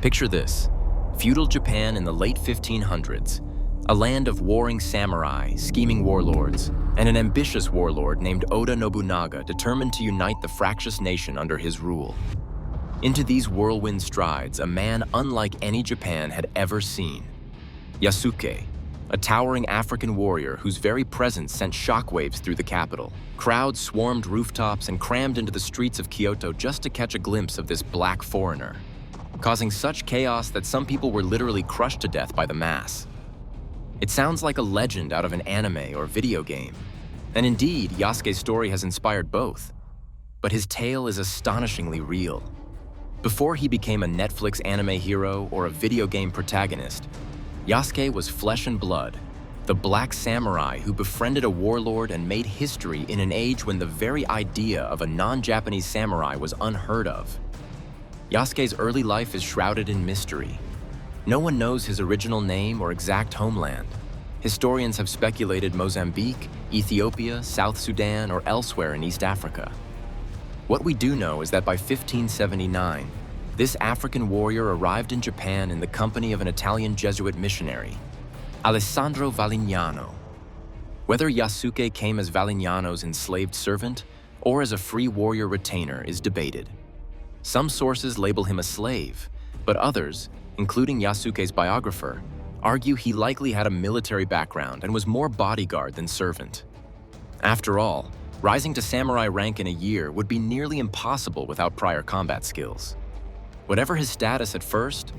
Picture this: feudal Japan in the late 1500s, a land of warring samurai, scheming warlords, and an ambitious warlord named Oda Nobunaga determined to unite the fractious nation under his rule. Into these whirlwind strides a man unlike any Japan had ever seen. Yasuke, a towering African warrior whose very presence sent shockwaves through the capital. Crowds swarmed rooftops and crammed into the streets of Kyoto just to catch a glimpse of this black foreigner, causing such chaos that some people were literally crushed to death by the mass. It sounds like a legend out of an anime or video game, and indeed, Yasuke's story has inspired both. But his tale is astonishingly real. Before he became a Netflix anime hero or a video game protagonist, Yasuke was flesh and blood, the black samurai who befriended a warlord and made history in an age when the very idea of a non-Japanese samurai was unheard of. Yasuke's early life is shrouded in mystery. No one knows his original name or exact homeland. Historians have speculated Mozambique, Ethiopia, South Sudan, or elsewhere in East Africa. What we do know is that by 1579, this African warrior arrived in Japan in the company of an Italian Jesuit missionary, Alessandro Valignano. Whether Yasuke came as Valignano's enslaved servant or as a free warrior retainer is debated. Some sources label him a slave, but others, including Yasuke's biographer, argue he likely had a military background and was more bodyguard than servant. After all, rising to samurai rank in a year would be nearly impossible without prior combat skills. Whatever his status at first,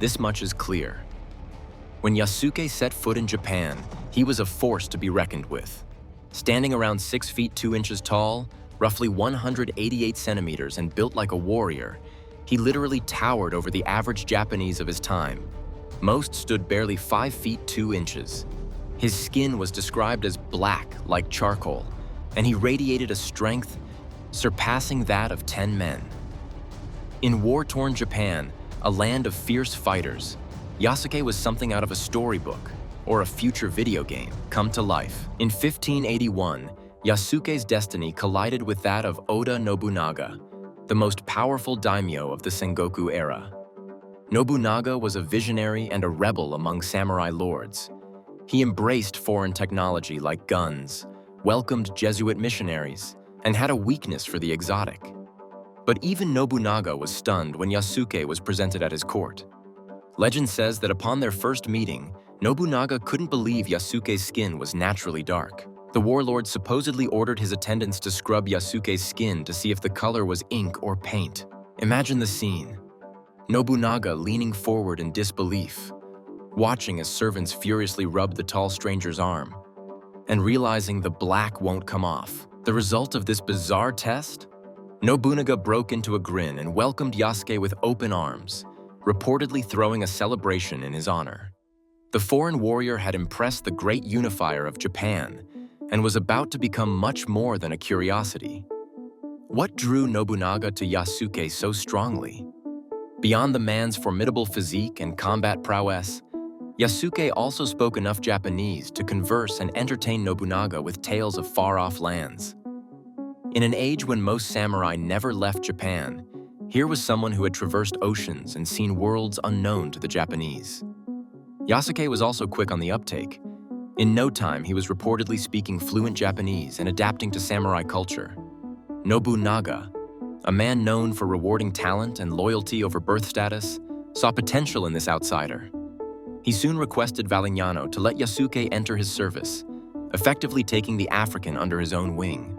this much is clear. When Yasuke set foot in Japan, he was a force to be reckoned with. Standing around 6 feet 2 inches tall, roughly 188 centimeters, and built like a warrior, he literally towered over the average Japanese of his time. Most stood barely 5 feet 2 inches. His skin was described as black like charcoal, and he radiated a strength surpassing that of 10 men. In war-torn Japan, a land of fierce fighters, Yasuke was something out of a storybook or a future video game come to life. In 1581, Yasuke's destiny collided with that of Oda Nobunaga, the most powerful daimyo of the Sengoku era. Nobunaga was a visionary and a rebel among samurai lords. He embraced foreign technology like guns, welcomed Jesuit missionaries, and had a weakness for the exotic. But even Nobunaga was stunned when Yasuke was presented at his court. Legend says that upon their first meeting, Nobunaga couldn't believe Yasuke's skin was naturally dark. The warlord supposedly ordered his attendants to scrub Yasuke's skin to see if the color was ink or paint. Imagine the scene: Nobunaga leaning forward in disbelief, watching as servants furiously rubbed the tall stranger's arm, and realizing the black won't come off. The result of this bizarre test? Nobunaga broke into a grin and welcomed Yasuke with open arms, reportedly throwing a celebration in his honor. The foreign warrior had impressed the great unifier of Japan and was about to become much more than a curiosity. What drew Nobunaga to Yasuke so strongly? Beyond the man's formidable physique and combat prowess, Yasuke also spoke enough Japanese to converse and entertain Nobunaga with tales of far-off lands. In an age when most samurai never left Japan, here was someone who had traversed oceans and seen worlds unknown to the Japanese. Yasuke was also quick on the uptake. In no time, he was reportedly speaking fluent Japanese and adapting to samurai culture. Nobunaga, a man known for rewarding talent and loyalty over birth status, saw potential in this outsider. He soon requested Valignano to let Yasuke enter his service, effectively taking the African under his own wing.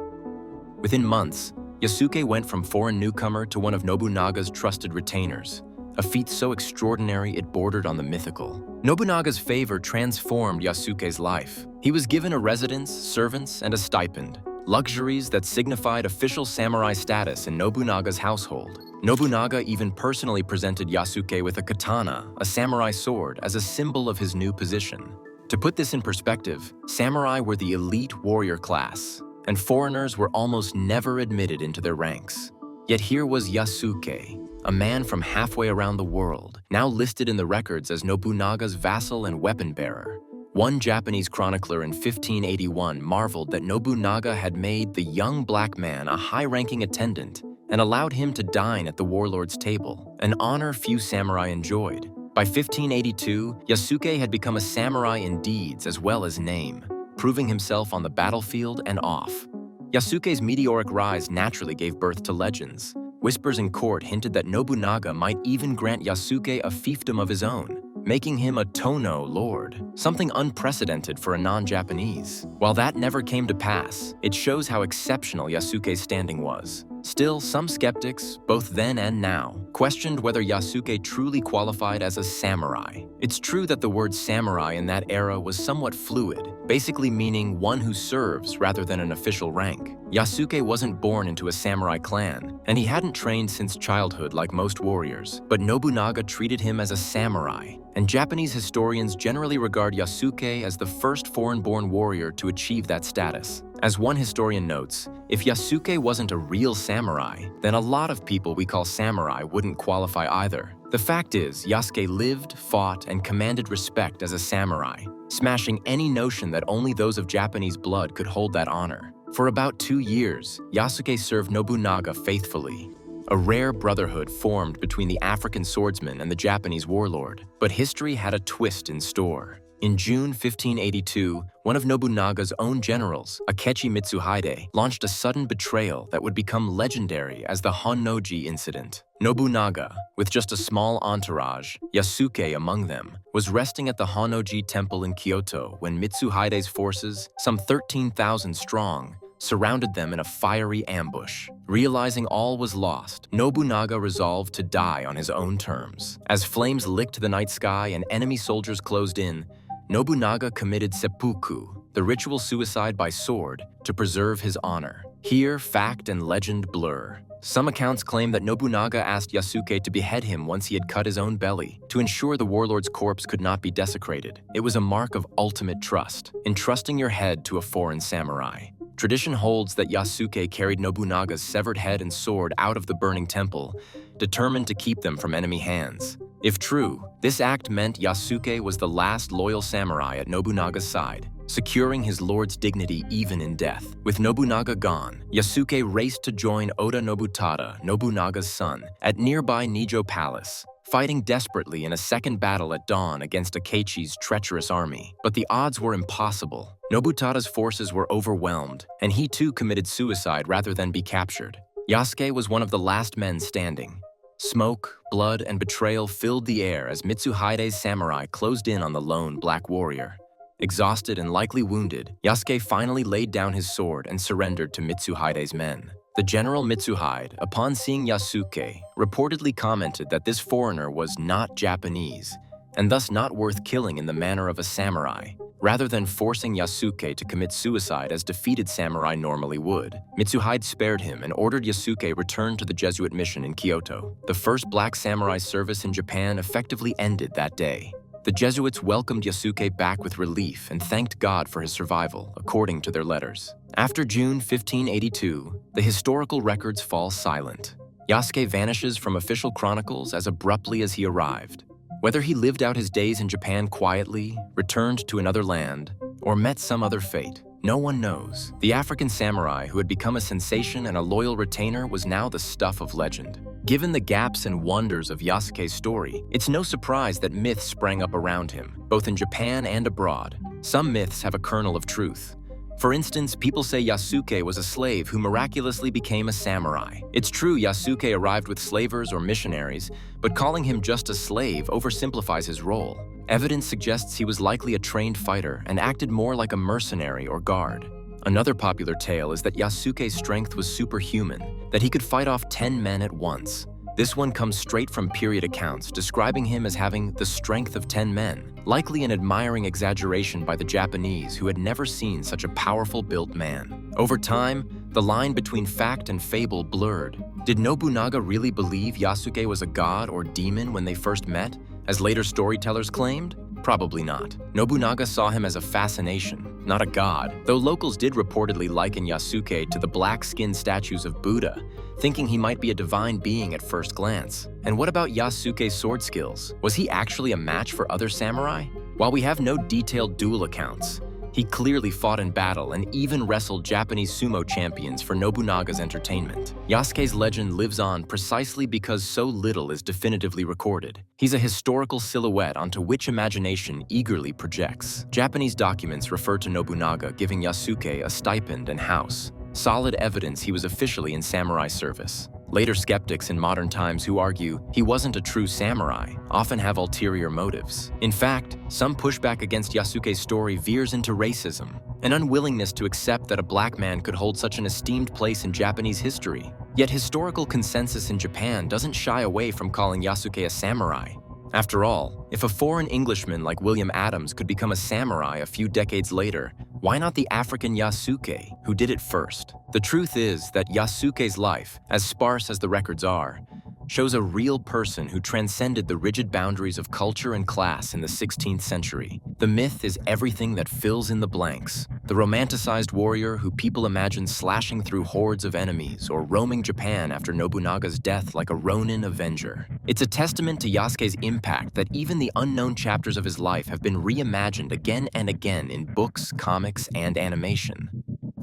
Within months, Yasuke went from foreign newcomer to one of Nobunaga's trusted retainers, a feat so extraordinary it bordered on the mythical. Nobunaga's favor transformed Yasuke's life. He was given a residence, servants, and a stipend, luxuries that signified official samurai status in Nobunaga's household. Nobunaga even personally presented Yasuke with a katana, a samurai sword, as a symbol of his new position. To put this in perspective, samurai were the elite warrior class, and foreigners were almost never admitted into their ranks. Yet here was Yasuke, a man from halfway around the world, now listed in the records as Nobunaga's vassal and weapon bearer. One Japanese chronicler in 1581 marveled that Nobunaga had made the young black man a high-ranking attendant and allowed him to dine at the warlord's table, an honor few samurai enjoyed. By 1582, Yasuke had become a samurai in deeds as well as name, proving himself on the battlefield and off. Yasuke's meteoric rise naturally gave birth to legends. Whispers in court hinted that Nobunaga might even grant Yasuke a fiefdom of his own, making him a Tono lord, something unprecedented for a non-Japanese. While that never came to pass, it shows how exceptional Yasuke's standing was. Still, some skeptics, both then and now, questioned whether Yasuke truly qualified as a samurai. It's true that the word samurai in that era was somewhat fluid, basically meaning one who serves rather than an official rank. Yasuke wasn't born into a samurai clan, and he hadn't trained since childhood like most warriors, but Nobunaga treated him as a samurai, and Japanese historians generally regard Yasuke as the first foreign-born warrior to achieve that status. As one historian notes, if Yasuke wasn't a real samurai, then a lot of people we call samurai wouldn't qualify either. The fact is, Yasuke lived, fought, and commanded respect as a samurai, smashing any notion that only those of Japanese blood could hold that honor. For about 2 years, Yasuke served Nobunaga faithfully. A rare brotherhood formed between the African swordsman and the Japanese warlord, but history had a twist in store. In June 1582, one of Nobunaga's own generals, Akechi Mitsuhide, launched a sudden betrayal that would become legendary as the Honnoji incident. Nobunaga, with just a small entourage, Yasuke among them, was resting at the Honnoji temple in Kyoto when Mitsuhide's forces, some 13,000 strong, surrounded them in a fiery ambush. Realizing all was lost, Nobunaga resolved to die on his own terms. As flames licked the night sky and enemy soldiers closed in, Nobunaga committed seppuku, the ritual suicide by sword, to preserve his honor. Here, fact and legend blur. Some accounts claim that Nobunaga asked Yasuke to behead him once he had cut his own belly, to ensure the warlord's corpse could not be desecrated. It was a mark of ultimate trust, entrusting your head to a foreign samurai. Tradition holds that Yasuke carried Nobunaga's severed head and sword out of the burning temple, determined to keep them from enemy hands. If true, this act meant Yasuke was the last loyal samurai at Nobunaga's side, securing his lord's dignity even in death. With Nobunaga gone, Yasuke raced to join Oda Nobutada, Nobunaga's son, at nearby Nijo Palace, fighting desperately in a second battle at dawn against Akechi's treacherous army. But the odds were impossible. Nobutada's forces were overwhelmed, and he too committed suicide rather than be captured. Yasuke was one of the last men standing. Smoke, blood, and betrayal filled the air as Mitsuhide's samurai closed in on the lone black warrior. Exhausted and likely wounded, Yasuke finally laid down his sword and surrendered to Mitsuhide's men. The general Mitsuhide, upon seeing Yasuke, reportedly commented that this foreigner was not Japanese, and thus not worth killing in the manner of a samurai. Rather than forcing Yasuke to commit suicide as defeated samurai normally would, Mitsuhide spared him and ordered Yasuke returned to the Jesuit mission in Kyoto. The first black samurai service in Japan effectively ended that day. The Jesuits welcomed Yasuke back with relief and thanked God for his survival, according to their letters. After June 1582, the historical records fall silent. Yasuke vanishes from official chronicles as abruptly as he arrived. Whether he lived out his days in Japan quietly, returned to another land, or met some other fate, no one knows. The African samurai who had become a sensation and a loyal retainer was now the stuff of legend. Given the gaps and wonders of Yasuke's story, it's no surprise that myths sprang up around him, both in Japan and abroad. Some myths have a kernel of truth. For instance, people say Yasuke was a slave who miraculously became a samurai. It's true Yasuke arrived with slavers or missionaries, but calling him just a slave oversimplifies his role. Evidence suggests he was likely a trained fighter and acted more like a mercenary or guard. Another popular tale is that Yasuke's strength was superhuman, that he could fight off 10 men at once. This one comes straight from period accounts, describing him as having the strength of 10 men, likely an admiring exaggeration by the Japanese who had never seen such a powerful-built man. Over time, the line between fact and fable blurred. Did Nobunaga really believe Yasuke was a god or demon when they first met, as later storytellers claimed? Probably not. Nobunaga saw him as a fascination, not a god, though locals did reportedly liken Yasuke to the black-skinned statues of Buddha, thinking he might be a divine being at first glance. And what about Yasuke's sword skills? Was he actually a match for other samurai? While we have no detailed duel accounts, He clearly fought in battle and even wrestled Japanese sumo champions for Nobunaga's entertainment. Yasuke's legend lives on precisely because so little is definitively recorded. He's a historical silhouette onto which imagination eagerly projects. Japanese documents refer to Nobunaga giving Yasuke a stipend and house, solid evidence he was officially in samurai service. Later skeptics in modern times who argue he wasn't a true samurai often have ulterior motives. In fact, some pushback against Yasuke's story veers into racism, an unwillingness to accept that a black man could hold such an esteemed place in Japanese history. Yet historical consensus in Japan doesn't shy away from calling Yasuke a samurai. After all, if a foreign Englishman like William Adams could become a samurai a few decades later, why not the African Yasuke, who did it first? The truth is that Yasuke's life, as sparse as the records are, shows a real person who transcended the rigid boundaries of culture and class in the 16th century. The myth is everything that fills in the blanks. The romanticized warrior who people imagine slashing through hordes of enemies or roaming Japan after Nobunaga's death like a Ronin avenger. It's a testament to Yasuke's impact that even the unknown chapters of his life have been reimagined again and again in books, comics, and animation.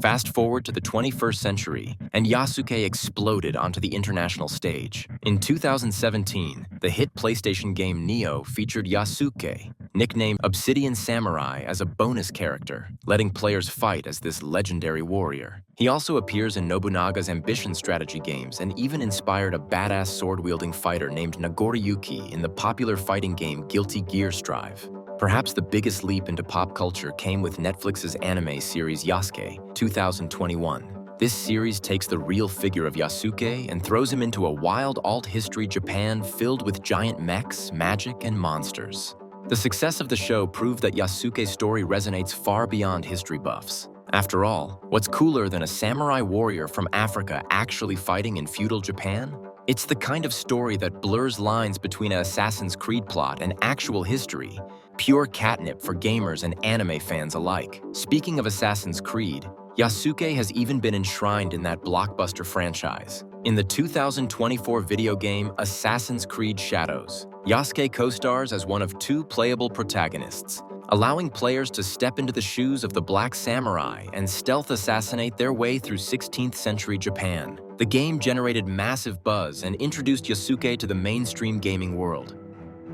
Fast forward to the 21st century, and Yasuke exploded onto the international stage. In 2017, the hit PlayStation game Neo featured Yasuke, nicknamed Obsidian Samurai, as a bonus character, letting players fight as this legendary warrior. He also appears in Nobunaga's ambition strategy games and even inspired a badass sword-wielding fighter named Nagoriyuki in the popular fighting game Guilty Gear Strive. Perhaps the biggest leap into pop culture came with Netflix's anime series Yasuke, 2021. This series takes the real figure of Yasuke and throws him into a wild alt-history Japan filled with giant mechs, magic, and monsters. The success of the show proved that Yasuke's story resonates far beyond history buffs. After all, what's cooler than a samurai warrior from Africa actually fighting in feudal Japan? It's the kind of story that blurs lines between an Assassin's Creed plot and actual history, pure catnip for gamers and anime fans alike. Speaking of Assassin's Creed, Yasuke has even been enshrined in that blockbuster franchise. In the 2024 video game Assassin's Creed Shadows, Yasuke co-stars as one of two playable protagonists, allowing players to step into the shoes of the Black Samurai and stealth assassinate their way through 16th century Japan. The game generated massive buzz and introduced Yasuke to the mainstream gaming world.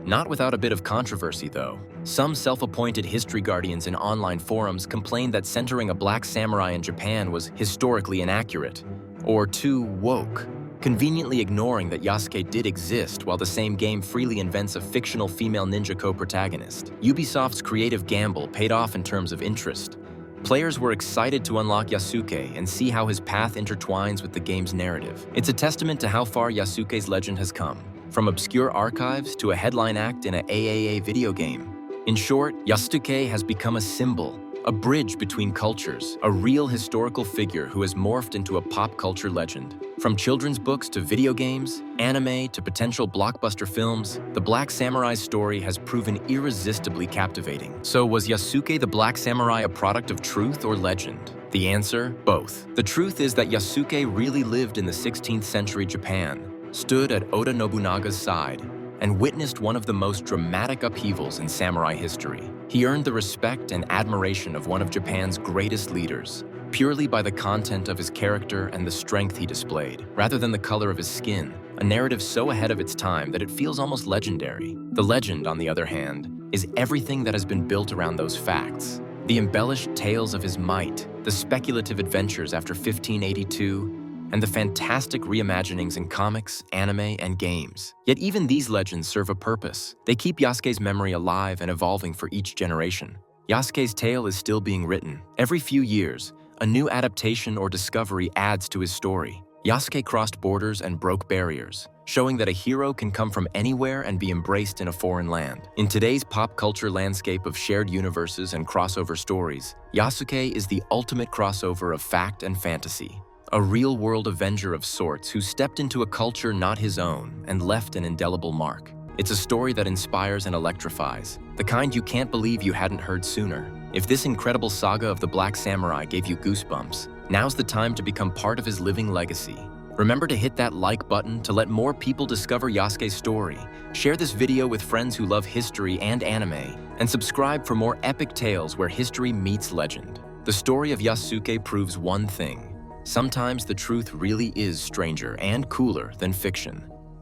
Not without a bit of controversy, though. Some self-appointed history guardians in online forums complained that centering a black samurai in Japan was historically inaccurate, or too woke, conveniently ignoring that Yasuke did exist while the same game freely invents a fictional female ninja co-protagonist. Ubisoft's creative gamble paid off in terms of interest. Players were excited to unlock Yasuke and see how his path intertwines with the game's narrative. It's a testament to how far Yasuke's legend has come, from obscure archives to a headline act in an AAA video game. In short, Yasuke has become a symbol, a bridge between cultures, a real historical figure who has morphed into a pop culture legend. From children's books to video games, anime to potential blockbuster films, the Black Samurai's story has proven irresistibly captivating. So was Yasuke the Black Samurai a product of truth or legend? The answer? Both. The truth is that Yasuke really lived in the 16th century Japan, stood at Oda Nobunaga's side, and witnessed one of the most dramatic upheavals in samurai history. He earned the respect and admiration of one of Japan's greatest leaders, purely by the content of his character and the strength he displayed, rather than the color of his skin, a narrative so ahead of its time that it feels almost legendary. The legend, on the other hand, is everything that has been built around those facts. The embellished tales of his might, the speculative adventures after 1582, and the fantastic reimaginings in comics, anime, and games. Yet even these legends serve a purpose. They keep Yasuke's memory alive and evolving for each generation. Yasuke's tale is still being written. Every few years, a new adaptation or discovery adds to his story. Yasuke crossed borders and broke barriers, showing that a hero can come from anywhere and be embraced in a foreign land. In today's pop culture landscape of shared universes and crossover stories, Yasuke is the ultimate crossover of fact and fantasy. A real-world avenger of sorts who stepped into a culture not his own and left an indelible mark. It's a story that inspires and electrifies, the kind you can't believe you hadn't heard sooner. If this incredible saga of the Black Samurai gave you goosebumps, now's the time to become part of his living legacy. Remember to hit that like button to let more people discover Yasuke's story. Share this video with friends who love history and anime, and subscribe for more epic tales where history meets legend. The story of Yasuke proves one thing: sometimes the truth really is stranger and cooler than fiction.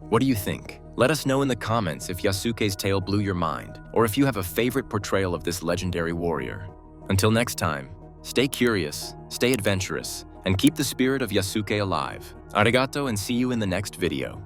What do you think? Let us know in the comments if Yasuke's tale blew your mind, or if you have a favorite portrayal of this legendary warrior. Until next time, stay curious, stay adventurous, and keep the spirit of Yasuke alive. Arigato, and see you in the next video.